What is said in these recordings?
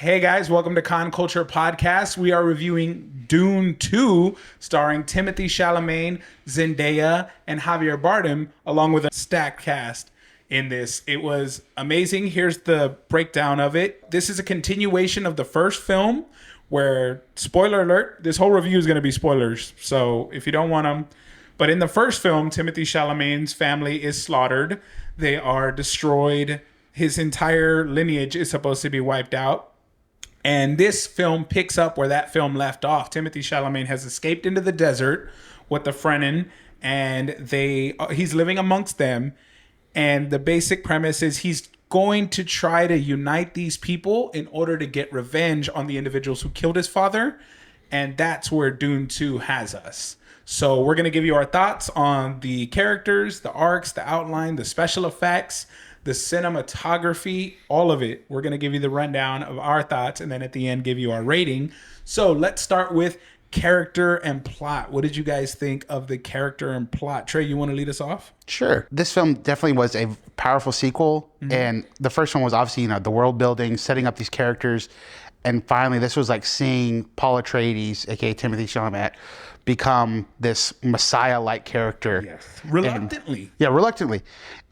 Hey guys, welcome to Con Culture Podcast. We are reviewing Dune 2, starring Timothy Chalamet, Zendaya, and Javier Bardem, along with a stacked cast in this. It was amazing. Here's the breakdown of it. This is a continuation of the first film where, spoiler alert, this whole review is going to be spoilers. So if you don't want them. But in the first film, Timothy Chalamet's family is slaughtered. They are destroyed. His entire lineage is supposed to be wiped out. And this film picks up where that film left off. Timothy Chalamet has escaped into the desert with the Fremen, and he's living amongst them. And the basic premise is he's going to try to unite these people in order to get revenge on the individuals who killed his father. And that's where Dune 2 has us. So we're going to give you our thoughts on the characters, the arcs, the outline, the special effects, the cinematography, all of it. We're going to give you the rundown of our thoughts and then at the end give you our rating. So let's start with character and plot. What did you guys think of the character and plot? Trey, you want to lead us off? Sure. This film definitely was a powerful sequel. Mm-hmm. And the first one was obviously, the world building, setting up these characters. And finally, this was like seeing Paul Atreides, aka Timothy Chalamet, become this Messiah-like character. Yes. Reluctantly. Reluctantly.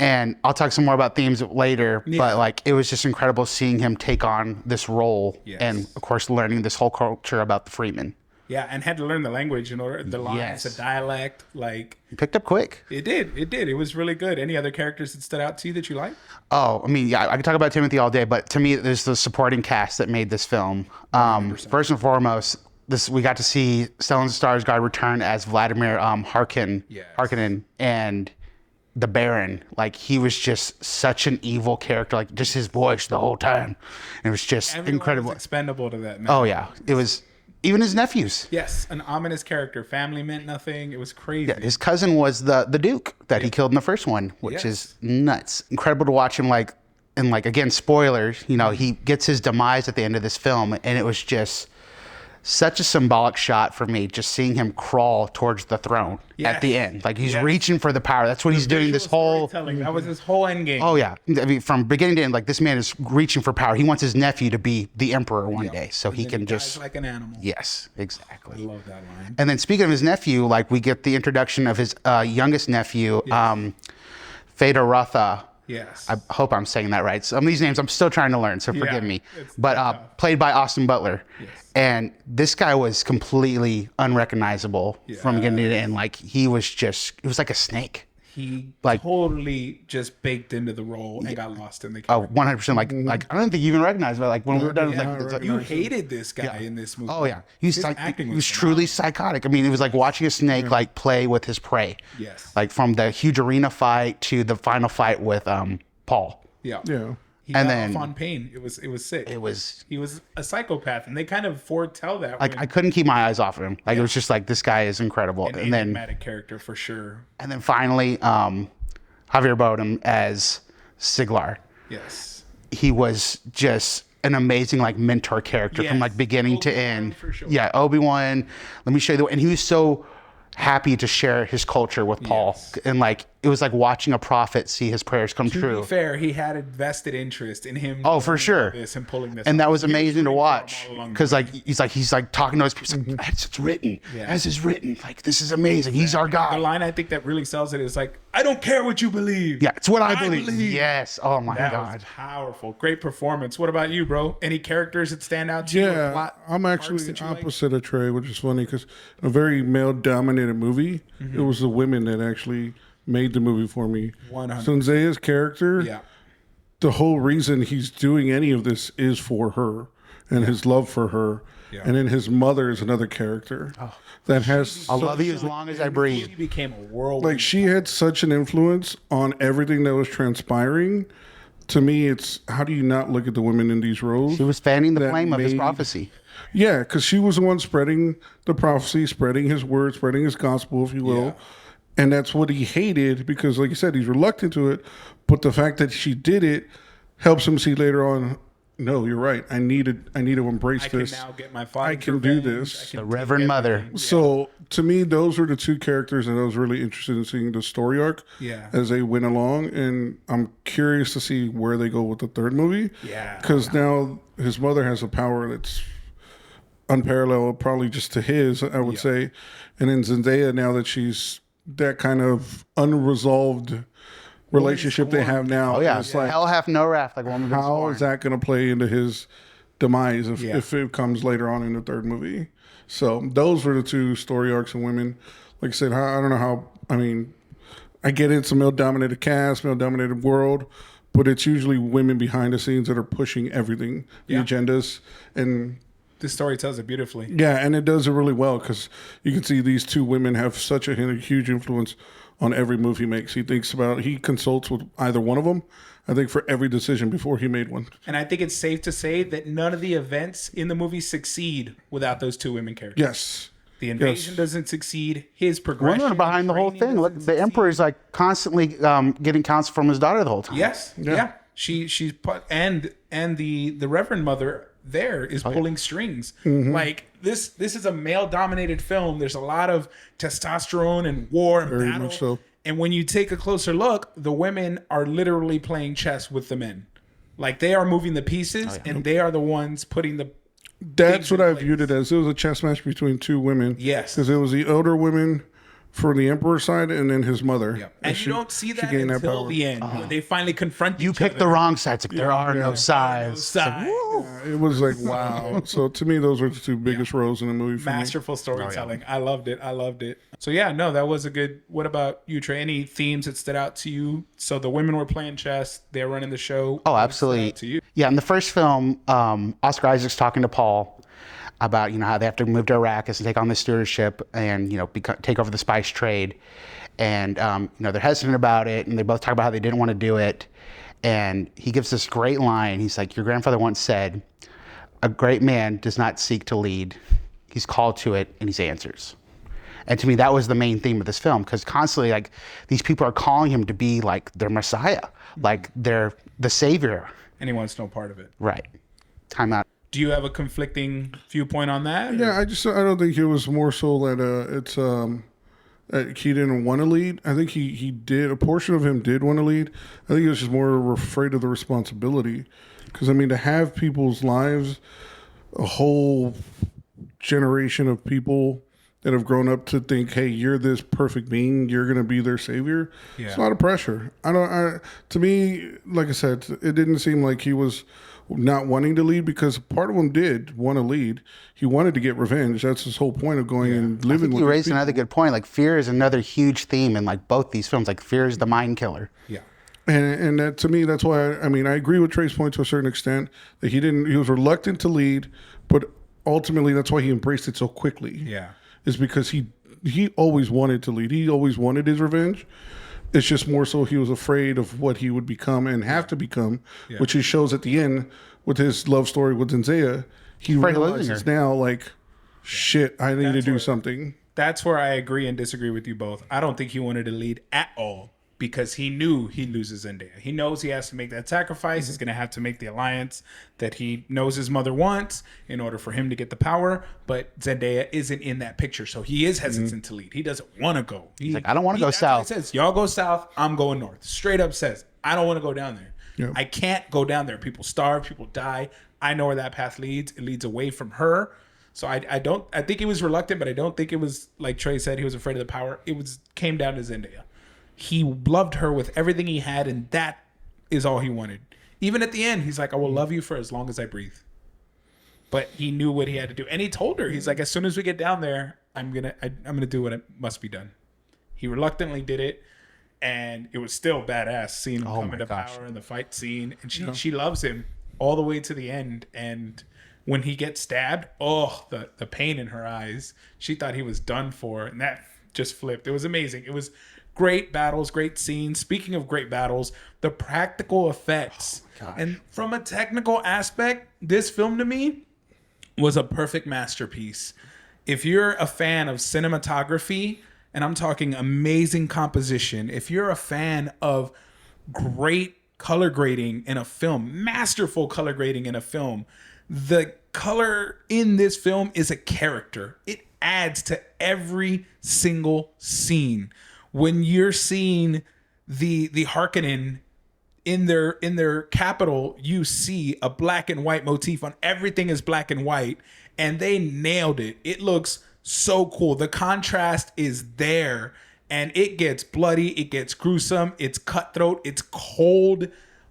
And I'll talk some more about themes later, but it was just incredible seeing him take on this role and, of course, learning this whole culture about the Freeman. Yeah, and had to learn the language in order, the lines, the dialect, He picked up quick. It did. It was really good. Any other characters that stood out to you that you liked? Oh, I could talk about Timothy all day, but to me, there's the supporting cast that made this film. First and foremost, we got to see Stellan Skarsgård return as Vladimir Harkonnen, and the Baron. He was just such an evil character, just his voice the whole time. It was just incredible. Was expendable to that man. Oh yeah, it was. Even his nephews. Yes, an ominous character. Family meant nothing. It was crazy. Yeah, his cousin was the Duke that he killed in the first one, which is nuts. Incredible to watch him and again, spoilers, he gets his demise at the end of this film, and it was just such a symbolic shot for me, just seeing him crawl towards the throne at the end. He's reaching for the power. That's what he's doing this whole... That was his whole end game. Oh, yeah. I mean, from beginning to end, this man is reaching for power. He wants his nephew to be the emperor one day, so he can just... like an animal. Yes, exactly. I love that line. And then speaking of his nephew, we get the introduction of his youngest nephew, Fedor Rotha. Yes. I hope I'm saying that right. Some of these names I'm still trying to learn, so forgive me. But played by Austin Butler. Yes. And this guy was completely unrecognizable from beginning to end. He was just, it was like a snake. He totally just baked into the role and got lost in the character. 100%. I don't think you even recognized it. When we were done, you hated this guy in this movie. Oh, yeah. He was truly psychotic. I mean, it was like watching a snake play with his prey. Yes. From the huge arena fight to the final fight with Paul. Yeah. Yeah. He got off on pain. It was sick. He was a psychopath, and they kind of foretell that. I couldn't keep my eyes off of him. It was just this guy is incredible. An enigmatic character for sure. And then finally, Javier Bardem as Siglar. Yes. He was just an amazing mentor character from beginning to end. For sure. Yeah, Obi-Wan. Let me show you and he was so happy to share his culture with Paul, and it was like watching a prophet see his prayers come true. To be fair, he had a vested interest in him. Oh, for sure. This and pulling this, and that was amazing to watch because he's talking to his people. It's written, as is written. This is amazing. He's our God. The line I think that really sells it is I don't care what you believe. Yeah, it's what I believe. Yes. Oh my God. That was powerful. Great performance. What about you, bro? Any characters that stand out to you? Yeah, I'm actually opposite of Trey, which is funny because in a very male-dominated movie, it was the women that actually made the movie for me. 100. Zendaya's character, the whole reason he's doing any of this is for her and his love for her. Yeah. And then his mother is another character that has... I'll love you as long as I breathe. She became a whirlwind. She had such an influence on everything that was transpiring. To me, it's how do you not look at the women in these roles? She was fanning the flame of his prophecy. Yeah, because she was the one spreading the prophecy, spreading his word, spreading his gospel, if you will. Yeah. And that's what he hated because, like you said, he's reluctant to it. But the fact that she did it helps him see later on, no, you're right. I need to embrace I can this. now get my father's I can do revenge. this. I can The take Reverend Mother. everything. So to me, those were the two characters that I was really interested in seeing the story arc Yeah. as they went along, and I'm curious to see where they go with the third movie. Yeah. Because now his mother has a power that's unparalleled, probably just to his, I would say. And then Zendaya, now that she's that kind of unresolved relationship they have now, Oh yeah, it's like, hell hath no wrath, like woman been how scorned. is that going to play into his demise if it comes later on in the third movie? So those were the two story arcs of women. Like I said, I don't know how. I mean, I get it's a male-dominated cast, male-dominated world, but it's usually women behind the scenes that are pushing everything, the agendas, and This story tells it beautifully. yeah, and it does it really well because you can see these two women have such a huge influence on every move he makes. He consults with either one of them, I think, for every decision before he made one. And I think it's safe to say that none of the events in the movie succeed without those two women characters. Yes. The invasion doesn't succeed. His progression. Women are behind the whole training thing. Look, doesn't the succeed. Emperor's like constantly getting counsel from his daughter the whole time. Yes. Yeah. She's put and the Reverend Mother there is pulling strings. Like this is a male dominated film. There's a lot of testosterone and war and Very battle. much so. And when you take a closer look, the women are literally playing chess with the men. Like they are moving the pieces and they are the ones putting the That's what I viewed it as. It was a chess match between two women. Yes. Because it was the older women for the Emperor's side and then his mother. and you don't see that gained until power. the end when they finally confront You each picked other. the wrong sides. Like, there are no sides. Side. It was like, wow. So to me, those were the two biggest roles in the movie for me. Masterful storytelling. I loved it. So yeah, no, that was a good. What about you, Trey? Any themes that stood out to you? So the women were playing chess. They're running the show. Oh, What stood absolutely. out to you? Yeah, in the first film, Oscar Isaac's talking to Paul about how they have to move to Arrakis and take on the stewardship and take over the spice trade, and they're hesitant about it, and they both talk about how they didn't want to do it, and he gives this great line. He's like, "Your grandfather once said, a great man does not seek to lead; he's called to it, and he answers." And to me, that was the main theme of this film, because constantly, like, these people are calling him to be like their messiah, like they're the savior. And he wants no part of it. Right. Time out. Do you have a conflicting viewpoint on that? Yeah, I don't think it was more so that that he didn't want to lead. I think he did. A portion of him did want to lead. I think he was just more afraid of the responsibility. Because I mean, to have people's lives, a whole generation of people that have grown up to think, hey, you're this perfect being, you're gonna be their savior. Yeah. It's a lot of pressure. To me, like I said, it didn't seem like he was not wanting to lead, because part of him did want to lead. He wanted to get revenge. That's his whole point of going and living with You these raised people. another good point. Like, fear is another huge theme in like both these films. Like, fear is the mind killer. Yeah. And that, to me, that's why I agree with Trey's point to a certain extent that he was reluctant to lead, but ultimately that's why he embraced it so quickly. Yeah. Is because he always wanted to lead. He always wanted his revenge. It's just more so he was afraid of what he would become and have to become, which he shows at the end with his love story with Zendaya. He Afraid of losing realizes her. now, like, shit, I need to do something. That's where I agree and disagree with you both. I don't think he wanted to lead at all because he knew he loses Zendaya. He knows he has to make that sacrifice. He's going to have to make the alliance that he knows his mother wants in order for him to get the power. But Zendaya isn't in that picture, so he is hesitant to lead. He doesn't want to go. He's like, I don't wanna go south. He says, y'all go south, I'm going north. Straight up says, I don't want to go down there. Yeah. I can't go down there. People starve, people die. I know where that path leads. It leads away from her. So I think he was reluctant, but I don't think it was like Trey said, he was afraid of the power. Came down to Zendaya. He loved her with everything he had, and that is all he wanted. Even at the end, he's like, I will love you for as long as I breathe. But he knew what he had to do. And he told her, he's like, as soon as we get down there, I'm gonna do what must be done. He reluctantly did it, and it was still badass seeing him come into power in the fight scene. And she loves him all the way to the end. And when he gets stabbed, the pain in her eyes. She thought he was done for, and that just flipped. It was amazing. It was great battles, great scenes. Speaking of great battles, the practical effects. And from a technical aspect, this film to me was a perfect masterpiece. If you're a fan of cinematography, and I'm talking amazing composition, if you're a fan of great color grading in a film, masterful color grading in a film. The color in this film is a character. It adds to every single scene. When you're seeing the Harkonnen in their capital, you see a black and white motif on everything is black and white, and they nailed it. It looks so cool. The contrast is there, and it gets bloody, it gets gruesome, it's cutthroat, it's cold.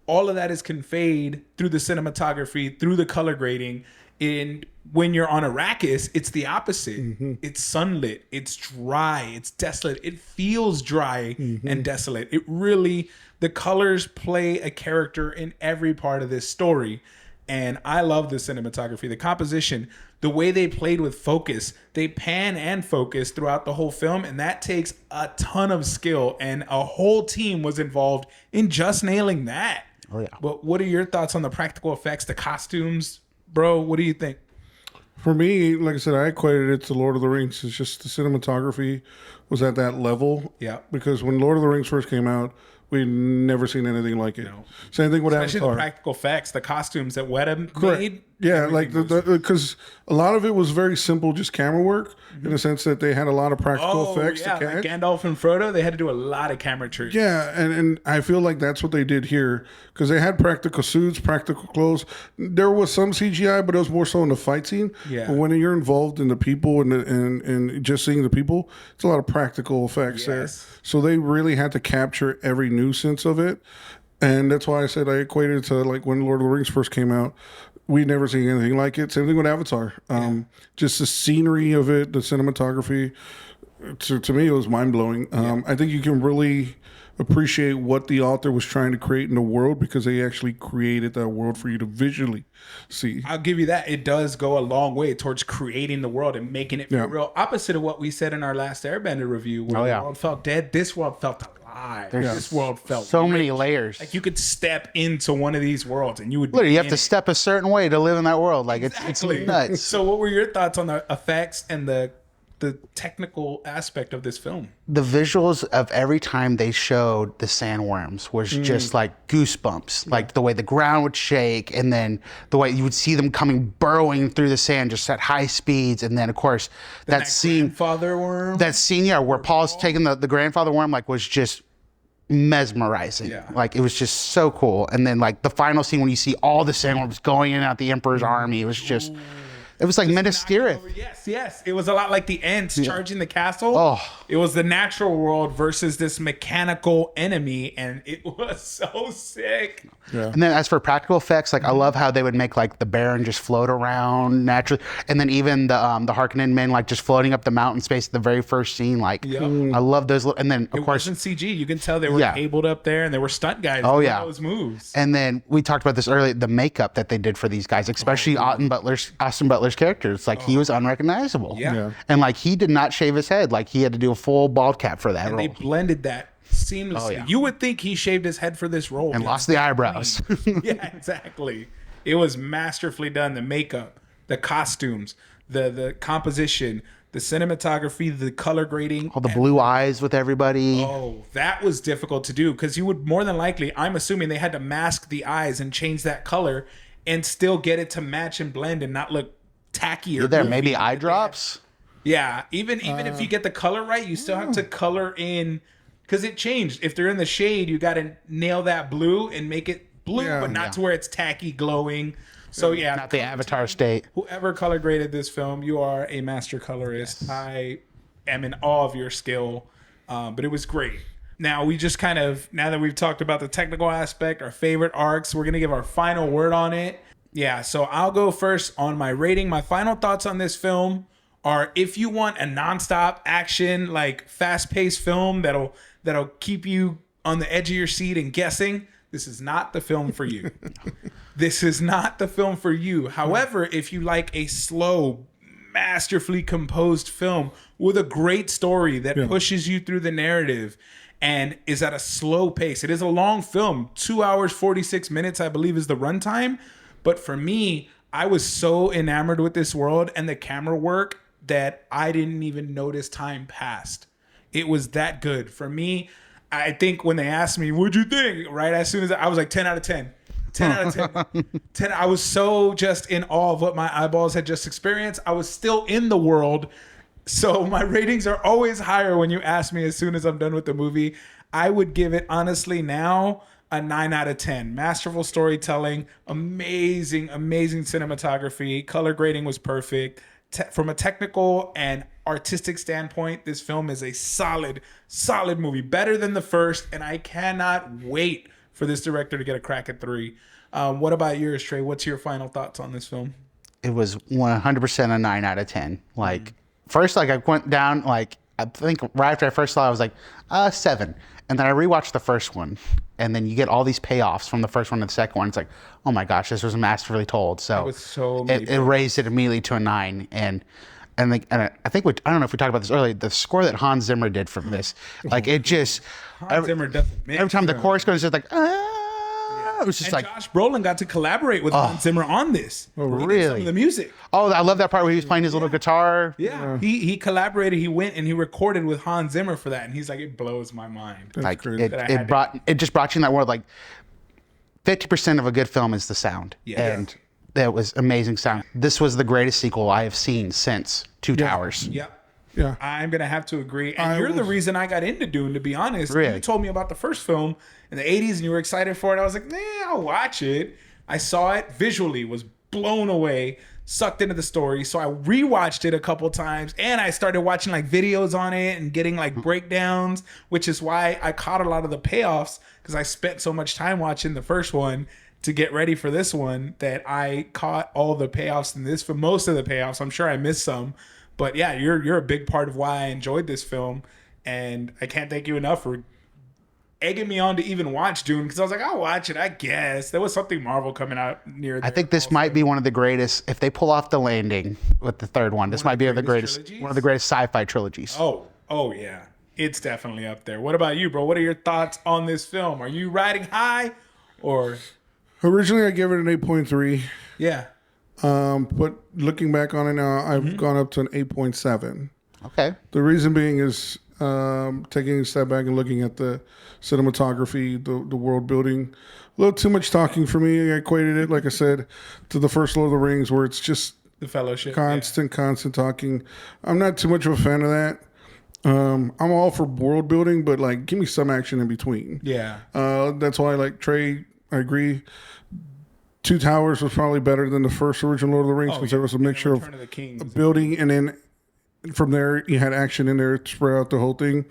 All of that is conveyed through the cinematography, through the color grading. And when you're on Arrakis, it's the opposite. It's sunlit, it's dry, it's desolate. It feels dry and desolate. It really, the colors play a character in every part of this story. And I love the cinematography, the composition, the way they played with focus. They pan and focus throughout the whole film, and that takes a ton of skill. And a whole team was involved in just nailing that. Oh, yeah. But what are your thoughts on the practical effects, the costumes? Bro, what do you think? For me, like I said, I equated it to Lord of the Rings. It's just the cinematography was at that level. Yeah. Because when Lord of the Rings first came out, we'd never seen anything like it. No. Same thing with Especially Avatar. the practical effects, the costumes that Weta Correct. made. Yeah, like because a lot of it was very simple, just camera work in the sense that they had a lot of practical effects to catch. Like Gandalf and Frodo, they had to do a lot of camera tricks. Yeah, and I feel like that's what they did here because they had practical suits, practical clothes. There was some CGI, but it was more so in the fight scene. Yeah. But when you're involved in the people and just seeing the people, it's a lot of practical effects there. So they really had to capture every nuisance of it. And that's why I said I equated it to like when Lord of the Rings first came out. We'd never seen anything like it. Same thing with Avatar. Just the scenery of it, the cinematography. To me, it was mind blowing. I think you can really appreciate what the author was trying to create in the world because they actually created that world for you to visually see. I'll give you that. It does go a long way towards creating the world and making it feel real. Opposite of what we said in our last Airbender review, where the world felt dead. This world felt alive. This world felt so rich. many layers. Like you could step into one of these worlds and you would Literally, be you have in to it. step a certain way to live in that world. Like it's nuts. So what were your thoughts on the effects and the technical aspect of this film? The visuals of every time they showed the sandworms was just like goosebumps. Like the way the ground would shake, and then the way you would see them coming burrowing through the sand just at high speeds, and then of course that scene, grandfather worm. that scene, yeah, where Paul's taking the grandfather worm, like was just mesmerizing. Like it was just so cool. And then like the final scene when you see all the sandworms going in and out the Emperor's army, it was just. It was like Minas Tirith. Yes. It was a lot like the Ents charging the castle. Oh. It was the natural world versus this mechanical enemy, and it was so sick. Yeah. And then as for practical effects, like I love how they would make like the Baron just float around naturally, and then even the Harkonnen men like just floating up the mountain space at the very first scene. Like I love those. And then of course, it wasn't CG. You can tell they were cabled up there, and they were stunt guys. Oh doing those moves. And then we talked about this earlier, the makeup that they did for these guys, especially Austin Butler's characters. Like he was unrecognizable. Yeah. And like he did not shave his head. Like he had to do a full bald cap for that And role. they blended that seamlessly. Oh, yeah. You would think he shaved his head for this role and lost the eyebrows. Yeah, exactly. It was masterfully done. The makeup, the costumes, the composition, the cinematography, the color grading. All the blue eyes with everybody. Oh, that was difficult to do because you would more than likely, I'm assuming they had to mask the eyes and change that color and still get it to match and blend and not look tacky or There goofy. maybe eye drops. Yeah, even if you get the color right, you still have to color in because it changed. If they're in the shade, you got to nail that blue and make it blue, but not to where it's tacky, glowing. So Not the Avatar state. Whoever color graded this film, you are a master colorist. Yes. I am in awe of your skill, but it was great. Now we just now that we've talked about the technical aspect, our favorite arcs, we're gonna give our final word on it. Yeah, so I'll go first on my rating. My final thoughts on this film are: if you want a nonstop action, like fast-paced film that'll keep you on the edge of your seat and guessing, this is not the film for you. This is not the film for you. However, if you like a slow, masterfully composed film with a great story that pushes you through the narrative and is at a slow pace. It is a long film, 2 hours, 46 minutes, I believe is the runtime. But for me, I was so enamored with this world and the camera work that I didn't even notice time passed. It was that good. For me, I think when they asked me, what'd you think? Right as soon as I was like 10 out of 10. 10 out of 10. 10. I was so just in awe of what my eyeballs had just experienced. I was still in the world. So my ratings are always higher when you ask me as soon as I'm done with the movie. I would give it, honestly, now a 9 out of 10. Masterful storytelling, amazing, amazing cinematography. Color grading was perfect. From a technical and artistic standpoint, this film is a solid, solid movie. Better than the first, and I cannot wait for this director to get a crack at 3. What about yours, Trey? What's your final thoughts on this film? It was 100% a 9 out of 10. Like, first, like, I went down, like, I think right after I first saw it, I was like, 7. And then I rewatched the first one, and then you get all these payoffs from the first one to the second one. It's like, oh my gosh, this was masterfully told. So, it raised it immediately to a 9. And I think I don't know if we talked about this earlier. The score that Hans Zimmer did from this, like, it just Zimmer doesn't miss. Every time the chorus goes, it's just like, it was just and like Josh Brolin got to collaborate with Hans Zimmer on this. Oh, He did really? some of the music. Oh, I love that part where he was playing his little guitar. Yeah. He collaborated. He went and he recorded with Hans Zimmer for that, and he's like, it blows my mind. Like it just brought you in that world. Like 50% of a good film is the sound, and that was amazing sound. This was the greatest sequel I have seen since Two Towers. Yeah. Yeah. I'm going to have to agree. And you're the reason I got into Dune, to be honest. Really? You told me about the first film in the 80s and you were excited for it. I was like, I'll watch it. I saw it visually, was blown away, sucked into the story. So I rewatched it a couple times and I started watching like videos on it and getting like breakdowns, which is why I caught a lot of the payoffs because I spent so much time watching the first one to get ready for this one that I caught all the payoffs in this, for most of the payoffs. I'm sure I missed some. But yeah, you're a big part of why I enjoyed this film, and I can't thank you enough for egging me on to even watch Dune, because I was like, I'll watch it, I guess. There was something Marvel coming out near there. I think this might be one of the greatest, if they pull off the landing with the third one, this might be one of the greatest sci-fi trilogies. Oh yeah. It's definitely up there. What about you, bro? What are your thoughts on this film? Are you riding high or? Originally, I gave it an 8.3. Yeah. But looking back on it now, I've gone up to an 8.7. Okay. The reason being is taking a step back and looking at the cinematography, the world building. A little too much talking for me. I equated it, like I said, to the first Lord of the Rings, where it's just the Fellowship, constant talking. I'm not too much of a fan of that. I'm all for world building, but like, give me some action in between. Yeah. That's why, like Trey, I agree. Two Towers was probably better than the first original Lord of the Rings because there was a mixture of building, and then from there you had action in there to spread out the whole thing.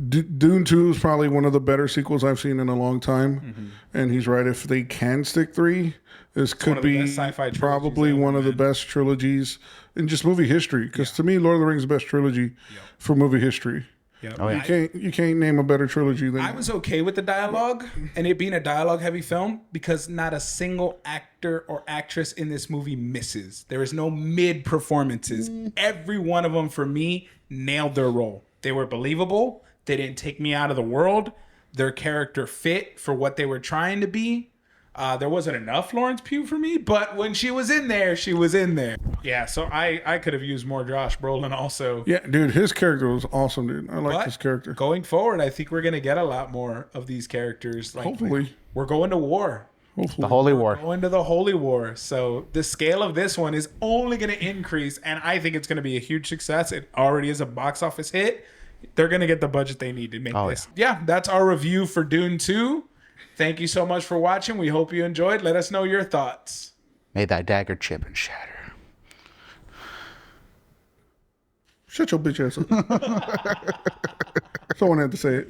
Dune 2 is probably one of the better sequels I've seen in a long time, and he's right. If they can stick 3, this could be probably one of the best trilogies in just movie history. Because to me, Lord of the Rings is the best trilogy for movie history. Yep. Oh, yeah. You can't name a better trilogy than I was okay with the dialogue and it being a dialogue heavy film because not a single actor or actress in this movie misses. There is no mid performances. Every one of them, for me, nailed their role. They were believable. They didn't take me out of the world. Their character fit for what they were trying to be. There wasn't enough Florence Pugh for me, but when she was in there, she was in there. Yeah, so I could have used more Josh Brolin also. Yeah, dude, his character was awesome, dude. I like his character. Going forward, I think we're going to get a lot more of these characters. Hopefully. We're going to war. Hopefully. The Holy War. Going to the Holy War. So the scale of this one is only going to increase, and I think it's going to be a huge success. It already is a box office hit. They're going to get the budget they need to make this. Yeah, that's our review for Dune 2. Thank you so much for watching. We hope you enjoyed. Let us know your thoughts. May thy dagger chip and shatter. Shut your bitch ass up. Someone had to say it.